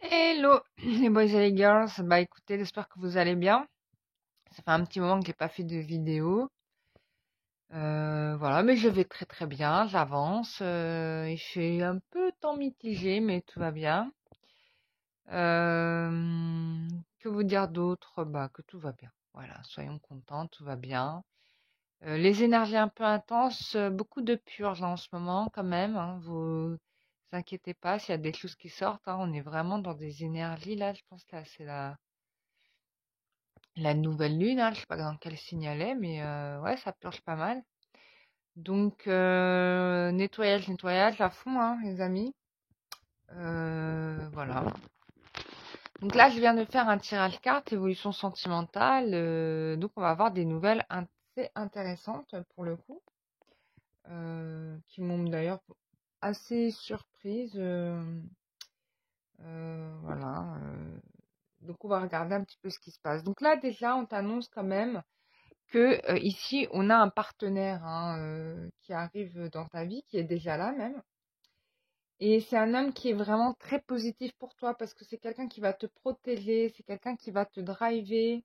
Hello les boys et les girls, bah écoutez, j'espère que vous allez bien. Ça fait un petit moment que j'ai pas fait de vidéo. Voilà, mais je vais très très bien, j'avance. Il fait un peu temps mitigé, mais tout va bien. Que vous dire d'autre? Bah que tout va bien. Voilà, soyons contents, tout va bien. Les énergies un peu intenses, beaucoup de purges en ce moment quand même, hein, vous inquiétez pas s'il y a des choses qui sortent, hein, on est vraiment dans des énergies là, je pense là c'est la nouvelle lune, hein, je sais pas dans quel signe elle est, mais ouais, ça purge pas mal. Donc nettoyage à fond, hein, les amis. Voilà. Donc là, je viens de faire un tirage carte évolution sentimentale, donc on va avoir des nouvelles assez intéressantes pour le coup, qui m'ont d'ailleurs assez surprise. Voilà. Donc on va regarder un petit peu ce qui se passe. Donc là, déjà, on t'annonce quand même que ici on a un partenaire, hein, qui arrive dans ta vie, qui est déjà là même. Et c'est un homme qui est vraiment très positif pour toi parce que c'est quelqu'un qui va te protéger, c'est quelqu'un qui va te driver,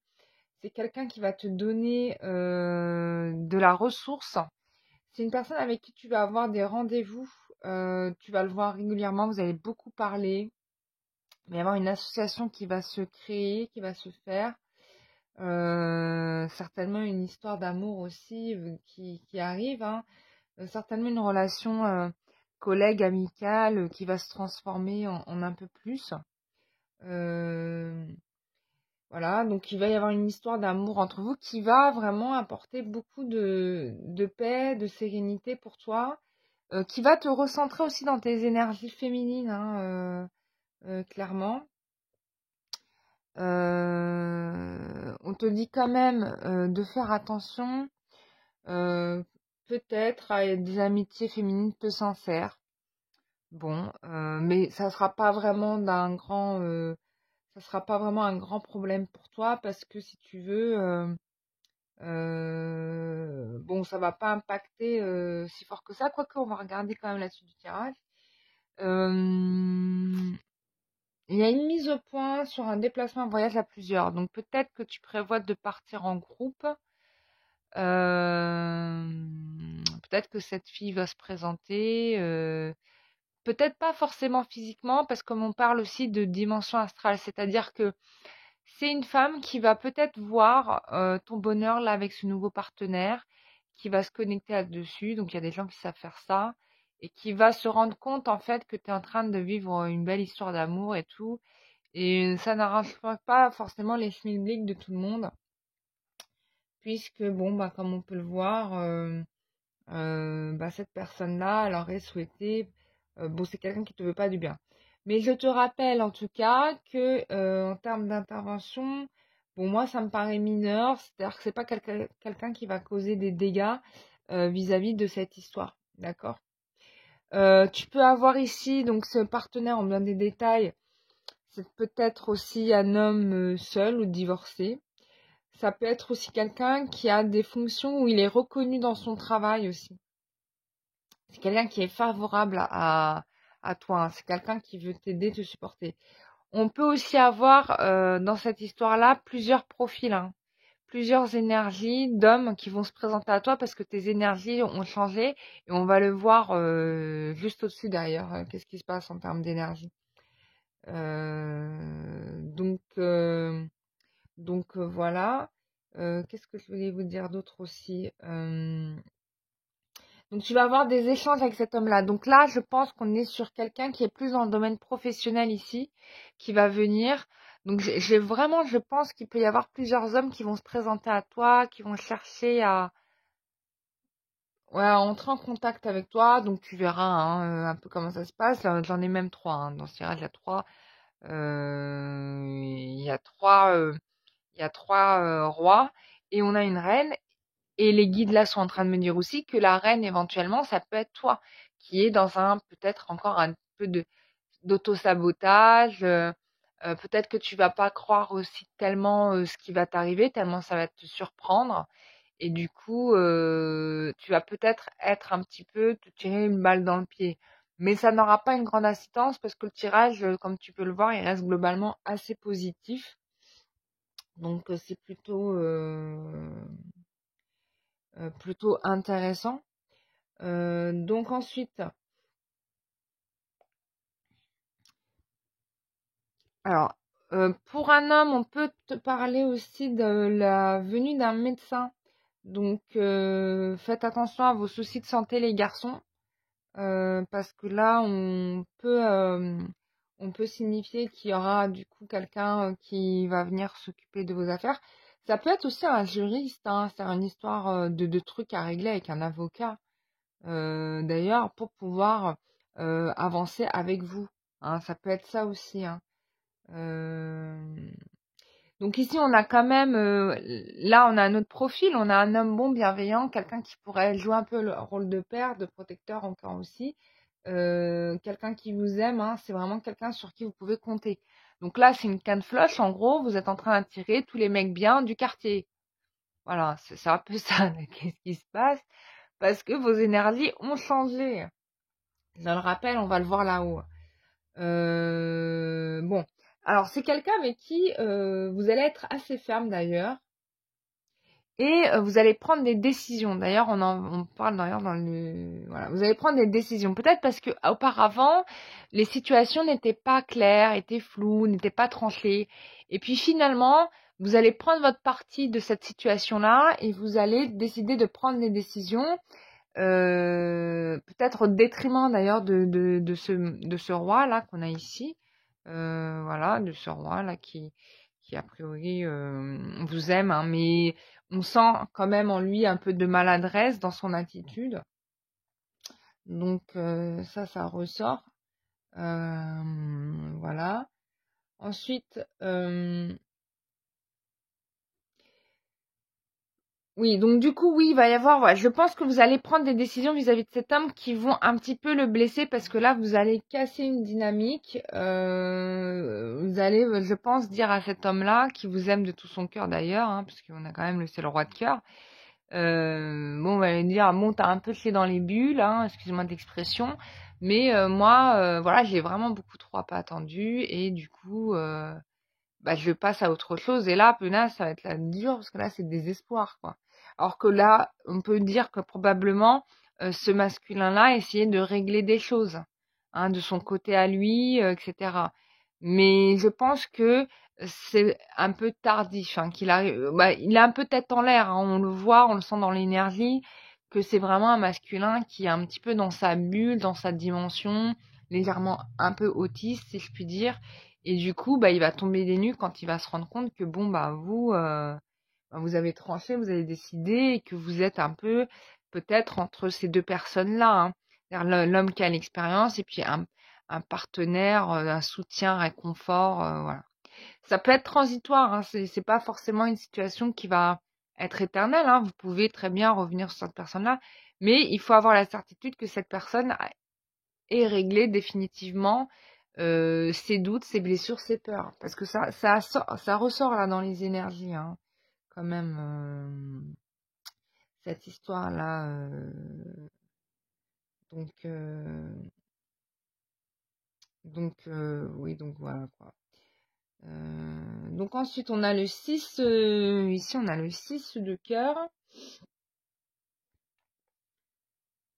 c'est quelqu'un qui va te donner de la ressource. C'est une personne avec qui tu vas avoir des rendez-vous, tu vas le voir régulièrement, vous allez beaucoup parler. Il va y avoir une association qui va se créer, qui va se faire. Certainement une histoire d'amour aussi qui arrive, hein. Certainement une relation collègue, amicale, qui va se transformer en un peu plus. Euh, voilà, donc il va y avoir une histoire d'amour entre vous qui va vraiment apporter beaucoup de paix, de sérénité pour toi, qui va te recentrer aussi dans tes énergies féminines, hein, clairement. On te dit quand même de faire attention, euh, peut-être à des amitiés féminines peu sincères. Bon, mais ça sera pas vraiment un grand problème pour toi parce que si tu veux, bon, ça va pas impacter si fort que ça. Quoique, on va regarder quand même la suite du tirage. Euh, Il y a une mise au point sur un déplacement, un voyage à plusieurs. Donc peut-être que tu prévois de partir en groupe. Euh, Peut-être que cette fille va se présenter. Peut-être pas forcément physiquement, parce que on parle aussi de dimension astrale. C'est-à-dire que c'est une femme qui va peut-être voir ton bonheur là avec ce nouveau partenaire, qui va se connecter là-dessus. Donc il y a des gens qui savent faire ça. Et qui va se rendre compte en fait que tu es en train de vivre une belle histoire d'amour et tout. Et ça n'arrange pas forcément les schmilblick de tout le monde, puisque, bon, bah, comme on peut le voir, bah, cette personne-là, elle aurait souhaité, bon, c'est quelqu'un qui te veut pas du bien. Mais je te rappelle en tout cas que, en termes d'intervention, bon, moi, ça me paraît mineur, c'est-à-dire que c'est pas quelqu'un qui va causer des dégâts vis-à-vis de cette histoire, d'accord? Tu peux avoir ici, donc, ce partenaire, on me donne des détails. C'est peut-être aussi un homme seul ou divorcé. Ça peut être aussi quelqu'un qui a des fonctions où il est reconnu dans son travail aussi. C'est quelqu'un qui est favorable à toi, hein. C'est quelqu'un qui veut t'aider, te supporter. On peut aussi avoir dans cette histoire-là plusieurs profils, hein, plusieurs énergies d'hommes qui vont se présenter à toi parce que tes énergies ont changé et on va le voir juste au-dessus d'ailleurs. Qu'est-ce qui se passe en termes d'énergie? Donc, voilà. Qu'est-ce que je voulais vous dire d'autre aussi? Donc tu vas avoir des échanges avec cet homme-là. Donc là, je pense qu'on est sur quelqu'un qui est plus dans le domaine professionnel ici, qui va venir. Donc j'ai vraiment, je pense qu'il peut y avoir plusieurs hommes qui vont se présenter à toi, qui vont chercher à, ouais, à entrer en contact avec toi. Donc tu verras, hein, un peu comment ça se passe. J'en ai même trois, hein. Dans ce tirage, il y a trois. Il y a trois. Il y a trois rois et on a une reine. Et les guides là sont en train de me dire aussi que la reine, éventuellement, ça peut être toi, qui est dans un peut-être encore un peu de d'auto-sabotage. Peut-être que tu vas pas croire aussi tellement ce qui va t'arriver, tellement ça va te surprendre. Et du coup, tu vas peut-être être un petit peu, te tirer une balle dans le pied. Mais ça n'aura pas une grande incidence parce que le tirage, comme tu peux le voir, il reste globalement assez positif. Donc c'est plutôt intéressant. Donc ensuite, alors pour un homme, on peut te parler aussi de la venue d'un médecin. Donc faites attention à vos soucis de santé les garçons, parce que là on peut signifier qu'il y aura du coup quelqu'un qui va venir s'occuper de vos affaires. Ça peut être aussi un juriste, hein, c'est une histoire de trucs à régler avec un avocat. D'ailleurs, pour pouvoir avancer avec vous, hein, ça peut être ça aussi, hein. Donc ici, on a quand même, là, on a un autre profil, on a un homme bon, bienveillant, quelqu'un qui pourrait jouer un peu le rôle de père, de protecteur encore aussi, quelqu'un qui vous aime, hein, c'est vraiment quelqu'un sur qui vous pouvez compter. Donc là, c'est une canne floche, en gros, vous êtes en train d'attirer tous les mecs bien du quartier. Voilà, c'est un peu ça, qu'est-ce qui se passe? Parce que vos énergies ont changé. Je le rappelle, on va le voir là-haut. Bon, alors c'est quelqu'un avec qui vous allez être assez ferme d'ailleurs. Et vous allez prendre des décisions. D'ailleurs, on parle d'ailleurs dans le... Voilà, vous allez prendre des décisions. Peut-être parce que auparavant, les situations n'étaient pas claires, étaient floues, n'étaient pas tranchées. Et puis finalement, vous allez prendre votre parti de cette situation-là et vous allez décider de prendre des décisions. Peut-être au détriment d'ailleurs de ce roi là qu'on a ici, voilà, de ce roi là qui a priori vous aime, hein, mais on sent quand même en lui un peu de maladresse dans son attitude, donc ça ressort, voilà. Ensuite oui, donc du coup, oui, il va y avoir, voilà, je pense que vous allez prendre des décisions vis-à-vis de cet homme qui vont un petit peu le blesser parce que là, vous allez casser une dynamique. Vous allez, je pense, dire à cet homme-là, qui vous aime de tout son cœur d'ailleurs, hein, parce qu'on a quand même c'est le roi de cœur. Bon, on va lui dire, bon, t'as un peu le dans les bulles, hein, excusez-moi d'expression, mais moi, voilà, j'ai vraiment beaucoup trop pas attendu et du coup, bah, je passe à autre chose. Et là, punaise, ça va être la dure parce que là, c'est désespoir, quoi. Alors que là, on peut dire que probablement, ce masculin-là essayait de régler des choses, hein, de son côté à lui, etc. Mais je pense que c'est un peu tardif, hein, qu'il arrive, bah, il a un peu tête en l'air, hein, on le voit, on le sent dans l'énergie, que c'est vraiment un masculin qui est un petit peu dans sa bulle, dans sa dimension, légèrement un peu autiste, si je puis dire. Et du coup, bah, il va tomber des nues quand il va se rendre compte que bon, bah, vous avez tranché, vous avez décidé et que vous êtes un peu peut-être entre ces deux personnes-là, hein. C'est-à-dire l'homme qui a l'expérience et puis un partenaire, un soutien, un réconfort, voilà. Ça peut être transitoire, hein, c'est pas forcément une situation qui va être éternelle, hein. Vous pouvez très bien revenir sur cette personne-là, mais il faut avoir la certitude que cette personne ait réglé définitivement ses doutes, ses blessures, ses peurs. Parce que ça ressort là dans les énergies, hein, quand même, cette histoire-là. Donc, oui, donc voilà quoi. Donc ensuite, on a le 6, ici on a le 6 de cœur.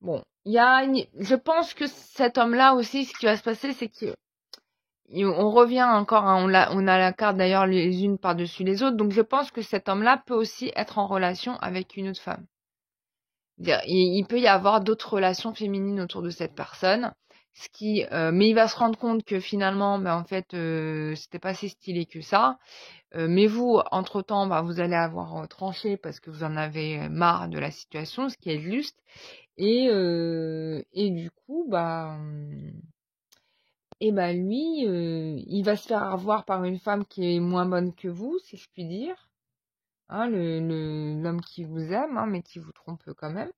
Bon, je pense que cet homme-là aussi, ce qui va se passer, c'est que on revient encore, hein, on a la carte d'ailleurs les unes par-dessus les autres, donc je pense que cet homme-là peut aussi être en relation avec une autre femme. Il peut y avoir d'autres relations féminines autour de cette personne, mais il va se rendre compte que finalement, ben, en fait, c'était pas si stylé que ça. Mais vous, entre-temps, bah, vous allez avoir tranché parce que vous en avez marre de la situation, ce qui est juste. Et du coup, lui, il va se faire avoir par une femme qui est moins bonne que vous, si je puis dire. Hein, l'homme qui vous aime, hein, mais qui vous trompe quand même.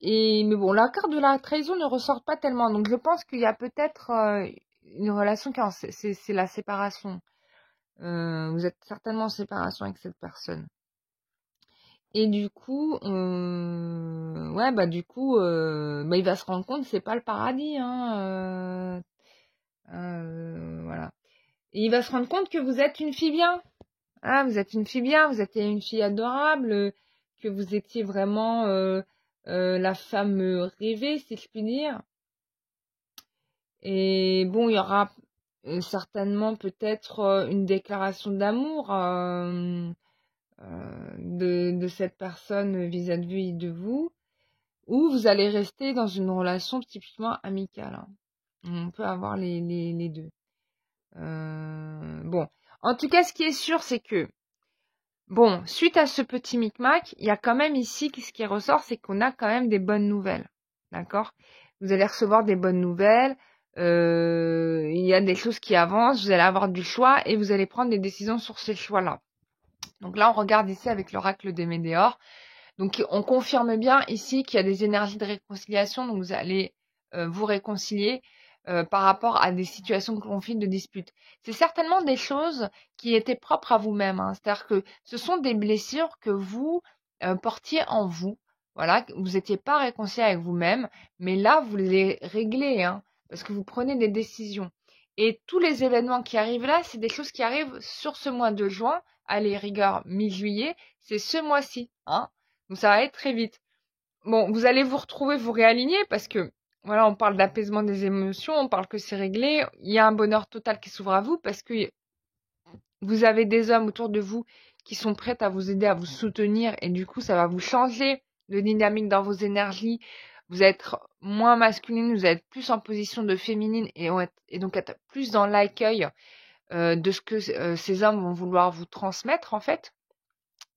Mais bon, la carte de la trahison ne ressort pas tellement. Donc je pense qu'il y a peut-être une relation c'est la séparation. Vous êtes certainement en séparation avec cette personne. Et du coup, ouais, bah du coup, bah, il va se rendre compte que c'est pas le paradis, hein. Voilà. Et il va se rendre compte que vous êtes une fille bien. Ah, vous êtes une fille bien, vous êtes une fille adorable, que vous étiez vraiment la femme rêvée, si je puis dire. Et bon, il y aura certainement peut-être une déclaration d'amour de cette personne vis-à-vis de vous, ou vous allez rester dans une relation typiquement amicale, hein. On peut avoir les deux. Bon, en tout cas, ce qui est sûr, c'est que, bon, suite à ce petit micmac, il y a quand même ici, ce qui ressort, c'est qu'on a quand même des bonnes nouvelles. D'accord? Vous allez recevoir des bonnes nouvelles, il y a des choses qui avancent, vous allez avoir du choix et vous allez prendre des décisions sur ces choix-là. Donc là, on regarde ici avec l'oracle des Médéors. Donc, on confirme bien ici qu'il y a des énergies de réconciliation, donc vous allez vous réconcilier par rapport à des situations de conflit, de dispute. C'est certainement des choses qui étaient propres à vous-même, hein. C'est-à-dire que ce sont des blessures que vous portiez en vous. Voilà, vous n'étiez pas réconcilié avec vous-même, mais là, vous les réglez, hein, parce que vous prenez des décisions. Et tous les événements qui arrivent là, c'est des choses qui arrivent sur ce mois de juin, allez, rigueur mi-juillet, c'est ce mois-ci, hein. Donc ça va être très vite. Bon, vous allez vous retrouver, vous réaligner parce que, voilà, on parle d'apaisement des émotions, on parle que c'est réglé. Il y a un bonheur total qui s'ouvre à vous parce que vous avez des hommes autour de vous qui sont prêts à vous aider, à vous soutenir et du coup, ça va vous changer de dynamique dans vos énergies. Vous allez être moins masculine, vous allez être plus en position de féminine et donc être plus dans l'accueil de ce que ces hommes vont vouloir vous transmettre en fait.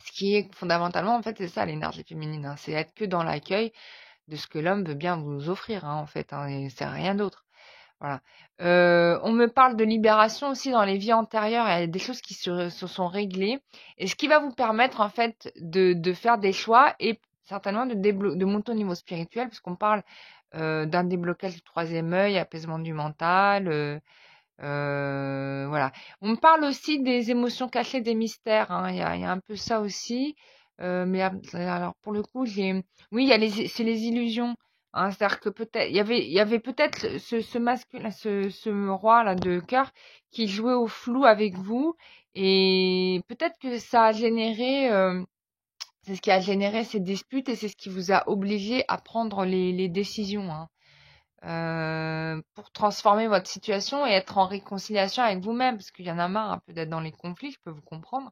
Ce qui est fondamentalement, en fait, c'est ça l'énergie féminine, hein. C'est être que dans l'accueil de ce que l'homme veut bien vous offrir, hein, en fait, hein, et c'est rien d'autre. Voilà. On me parle de libération aussi dans les vies antérieures. Il y a des choses qui se sont réglées. Et ce qui va vous permettre, en fait, de faire des choix et certainement de monter au niveau spirituel, puisqu'on parle d'un déblocage du troisième œil, apaisement du mental, voilà. On me parle aussi des émotions cachées, des mystères, hein. Il y a un peu ça aussi. Mais alors pour le coup, oui, c'est les illusions, hein. C'est-à-dire que peut-être, il y avait peut-être ce masculin, ce roi là de cœur qui jouait au flou avec vous, et peut-être que ça a généré, c'est ce qui a généré ces disputes et c'est ce qui vous a obligé à prendre les décisions, hein. Pour transformer votre situation et être en réconciliation avec vous-même, parce qu'il y en a marre un peu d'être dans les conflits, je peux vous comprendre.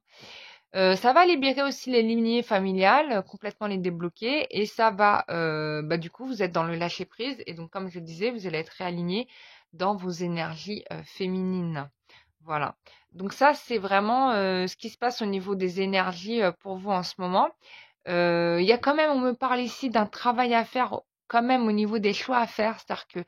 Ça va libérer aussi les lignées familiales, complètement les débloquer, et ça va, bah, du coup, vous êtes dans le lâcher-prise, et donc, comme je le disais, vous allez être réaligné dans vos énergies féminines. Voilà. Donc ça, c'est vraiment ce qui se passe au niveau des énergies pour vous en ce moment. Il y a quand même, on me parle ici d'un travail à faire quand même au niveau des choix à faire. C'est-à-dire que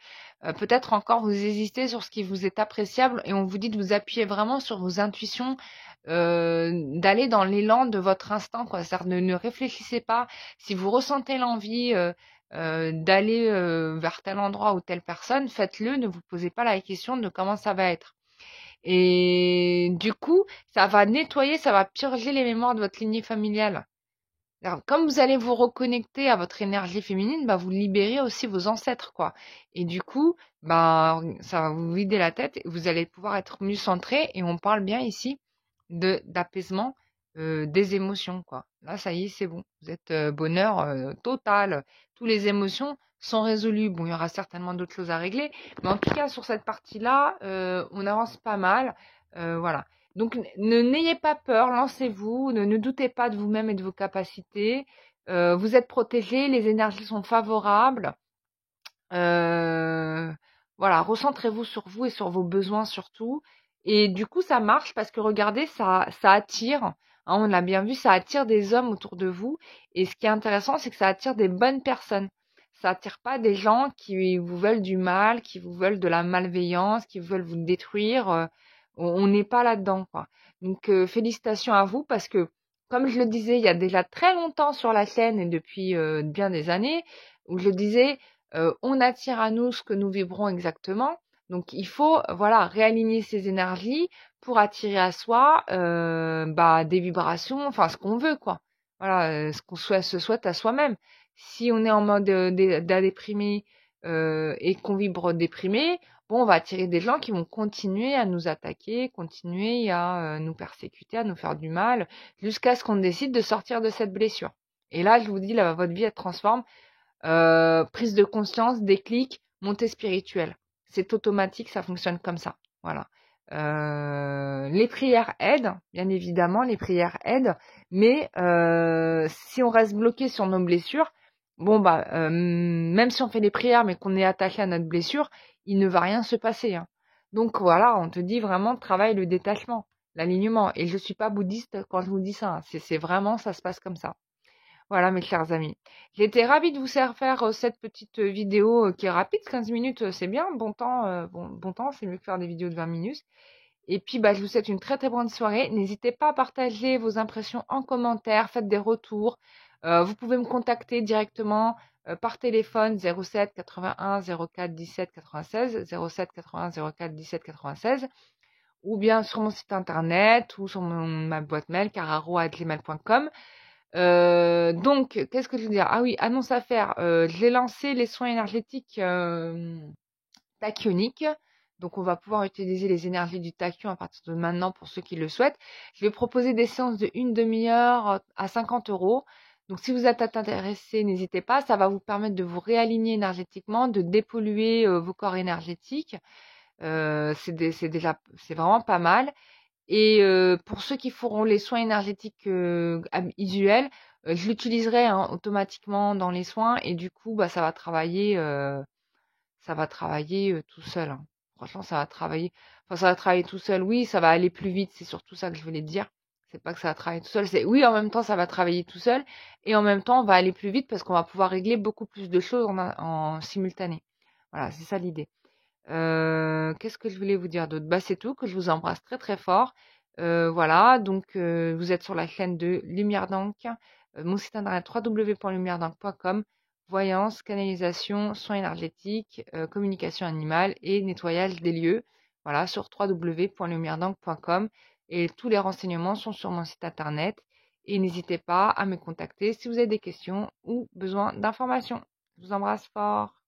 peut-être encore vous hésitez sur ce qui vous est appréciable et on vous dit de vous appuyer vraiment sur vos intuitions, d'aller dans l'élan de votre instinct, quoi. C'est-à-dire ne réfléchissez pas. Si vous ressentez l'envie d'aller vers tel endroit ou telle personne, faites-le. Ne vous posez pas la question de comment ça va être. Et du coup, ça va nettoyer, ça va purger les mémoires de votre lignée familiale. Alors, comme vous allez vous reconnecter à votre énergie féminine, bah, vous libérez aussi vos ancêtres, quoi. Et du coup, bah, ça va vous vider la tête et vous allez pouvoir être mieux centré. Et on parle bien ici d'apaisement des émotions, quoi. Là, ça y est, c'est bon. Vous êtes bonheur total. Toutes les émotions sont résolues. Bon, il y aura certainement d'autres choses à régler. Mais en tout cas, sur cette partie-là, on avance pas mal. Voilà. Donc, n'ayez pas peur, lancez-vous, ne doutez pas de vous-même et de vos capacités. Vous êtes protégés, les énergies sont favorables. Voilà, recentrez-vous sur vous et sur vos besoins surtout. Et du coup, ça marche parce que regardez, ça attire, hein, on l'a bien vu, ça attire des hommes autour de vous. Et ce qui est intéressant, c'est que ça attire des bonnes personnes. Ça attire pas des gens qui vous veulent du mal, qui vous veulent de la malveillance, qui veulent vous détruire. On n'est pas là-dedans, quoi. Donc, félicitations à vous parce que, comme je le disais il y a déjà très longtemps sur la chaîne et depuis bien des années, où je le disais, on attire à nous ce que nous vibrons exactement. Donc, il faut, voilà, réaligner ces énergies pour attirer à soi bah, des vibrations, enfin ce qu'on veut, quoi. Voilà, ce qu'on se souhaite à soi-même. Si on est en mode déprimé et qu'on vibre déprimé, bon, on va attirer des gens qui vont continuer à nous attaquer, continuer à nous persécuter, à nous faire du mal, jusqu'à ce qu'on décide de sortir de cette blessure. Et là, je vous dis, là, votre vie, elle transforme. Prise de conscience, déclic, montée spirituelle. C'est automatique, ça fonctionne comme ça. Voilà. Les prières aident, bien évidemment, les prières aident, mais si on reste bloqué sur nos blessures, bon bah même si on fait des prières mais qu'on est attaché à notre blessure, il ne va rien se passer. Hein. Donc voilà, on te dit vraiment travaille le détachement, l'alignement. Et je suis pas bouddhiste quand je vous dis ça. Hein. C'est vraiment ça se passe comme ça. Voilà mes chers amis. J'étais ravie de vous faire cette petite vidéo qui est rapide, 15 minutes, c'est bien, bon temps, bon temps, c'est mieux que faire des vidéos de 20 minutes. Et puis bah, je vous souhaite une très très bonne soirée. N'hésitez pas à partager vos impressions en commentaire, faites des retours. Vous pouvez me contacter directement par téléphone 07 81 04 17 96, 07 81 04 17 96, ou bien sur mon site internet ou sur ma boîte mail cararo@gmail.com. Donc, qu'est-ce que je veux dire? Ah oui, annonce à faire. J'ai lancé les soins énergétiques tachyoniques. Donc, on va pouvoir utiliser les énergies du tachyon à partir de maintenant pour ceux qui le souhaitent. Je vais proposer des séances de une demi-heure à 50 €. Donc, si vous êtes intéressé, n'hésitez pas. Ça va vous permettre de vous réaligner énergétiquement, de dépolluer vos corps énergétiques. C'est vraiment pas mal. Et pour ceux qui feront les soins énergétiques usuels, je l'utiliserai hein, automatiquement dans les soins et du coup, bah, ça va travailler tout seul. Hein. Franchement, ça va travailler. Enfin, ça va travailler tout seul. Oui, ça va aller plus vite. C'est surtout ça que je voulais dire. C'est pas que ça va travailler tout seul. C'est oui, en même temps, ça va travailler tout seul et en même temps, on va aller plus vite parce qu'on va pouvoir régler beaucoup plus de choses en simultané. Voilà, c'est ça l'idée. Qu'est-ce que je voulais vous dire d'autre? Bah, c'est tout, que je vous embrasse très très fort. Voilà, donc vous êtes sur la chaîne de Lumière d'Ancre, mon site internet www.lumieredancre.com, voyance, canalisation, soins énergétiques, communication animale et nettoyage des lieux. Voilà, sur www.lumieredancre.com et tous les renseignements sont sur mon site internet. Et n'hésitez pas à me contacter si vous avez des questions ou besoin d'informations. Je vous embrasse fort.